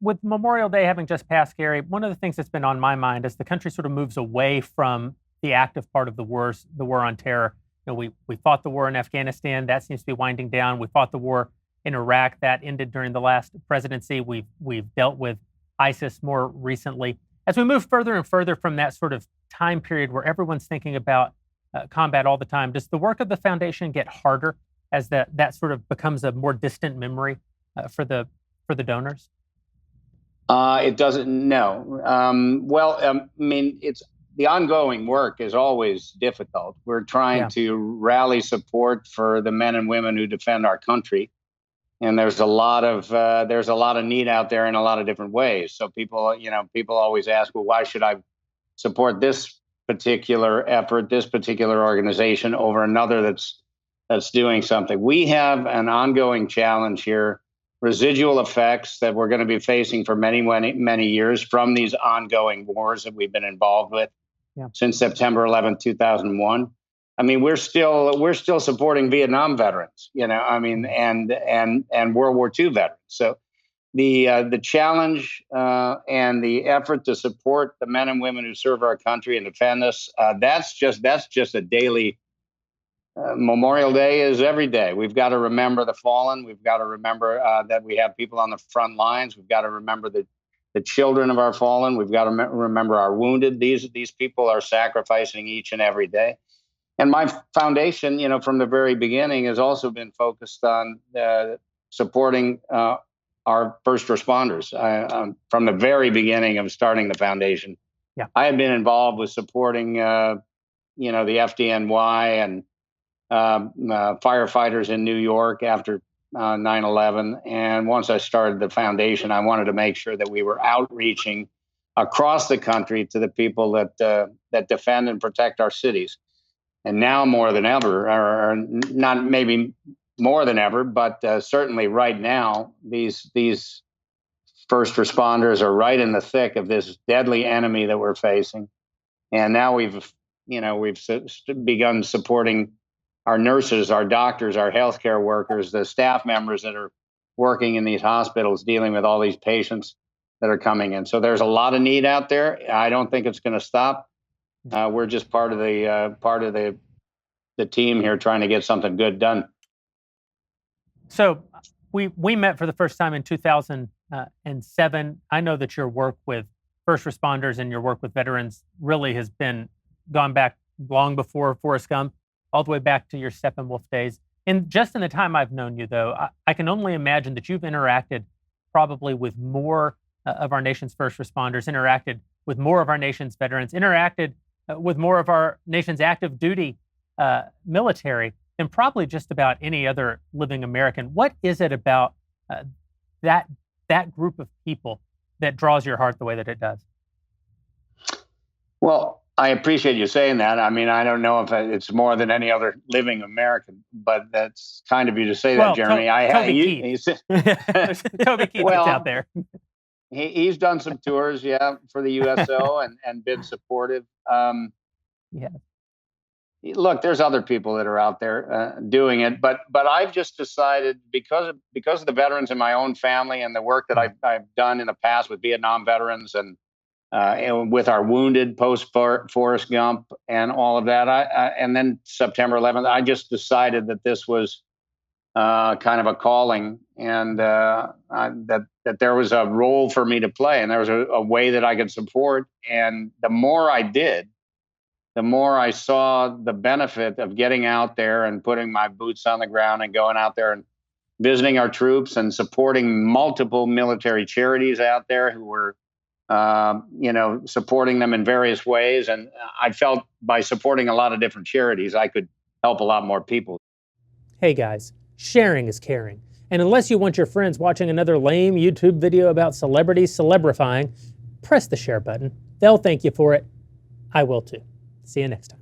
with Memorial Day having just passed, Gary, one of the things that's been on my mind as the country sort of moves away from the active part of the war on terror. We fought the war in Afghanistan. That seems to be winding down. We fought the war in Iraq. That ended during the last presidency. We've dealt with ISIS more recently. As we move further and further from that sort of time period where everyone's thinking about combat all the time, does the work of the foundation get harder as that sort of becomes a more distant memory for the donors? It doesn't. No. I mean, it's the ongoing work is always difficult. We're trying to rally support for the men and women who defend our country, and there's a lot of need out there in a lot of different ways. So people always ask, well, why should I support this particular effort, this particular organization over another that's doing something? We have an ongoing challenge here, residual effects that we're going to be facing for many, many, many years from these ongoing wars that we've been involved with since September 11th, 2001. I mean, we're still supporting Vietnam veterans, and World War II veterans. So the challenge and the effort to support the men and women who serve our country and defend us, that's just a daily. Memorial Day is every day. We've got to remember the fallen. We've got to remember that we have people on the front lines. We've got to remember the children of our fallen. We've got to remember our wounded. These people are sacrificing each and every day. And my foundation, from the very beginning, has also been focused on supporting our first responders. From the very beginning of starting the foundation, I have been involved with supporting, the FDNY and firefighters in New York after 9/11. And once I started the foundation, I wanted to make sure that we were outreaching across the country to the people that defend and protect our cities. And now more than ever, or not maybe more than ever, but certainly right now, these first responders are right in the thick of this deadly enemy that we're facing. And now we've begun supporting our nurses, our doctors, our healthcare workers, the staff members that are working in these hospitals dealing with all these patients that are coming in. So there's a lot of need out there. I don't think it's going to stop. We're just part of the team here trying to get something good done. So we met for the first time in 2007. I know that your work with first responders and your work with veterans really has gone back long before Forrest Gump, all the way back to your Steppenwolf days. And just in the time I've known you, though, I can only imagine that you've interacted probably with more of our nation's first responders, interacted with more of our nation's veterans, interacted with more of our nation's active duty military than probably just about any other living American. What is it about that group of people that draws your heart the way that it does? Well, I appreciate you saying that. I mean, I don't know if it's more than any other living American, but that's kind of you to say that, Jeremy. Toby Keith. Toby Keith gets out there. He's done some tours, for the USO and been supportive. Look, there's other people that are out there doing it, but I've just decided because of the veterans in my own family and the work that I've done in the past with Vietnam veterans and with our wounded post Forrest Gump and all of that, and then September 11th, I just decided that this was kind of a calling, and that there was a role for me to play, and there was a way that I could support. And the more I did, the more I saw the benefit of getting out there and putting my boots on the ground and going out there and visiting our troops and supporting multiple military charities out there who were supporting them in various ways. And I felt by supporting a lot of different charities, I could help a lot more people. Hey guys, sharing is caring. And unless you want your friends watching another lame YouTube video about celebrities celebrifying, press the share button. They'll thank you for it. I will too. See you next time.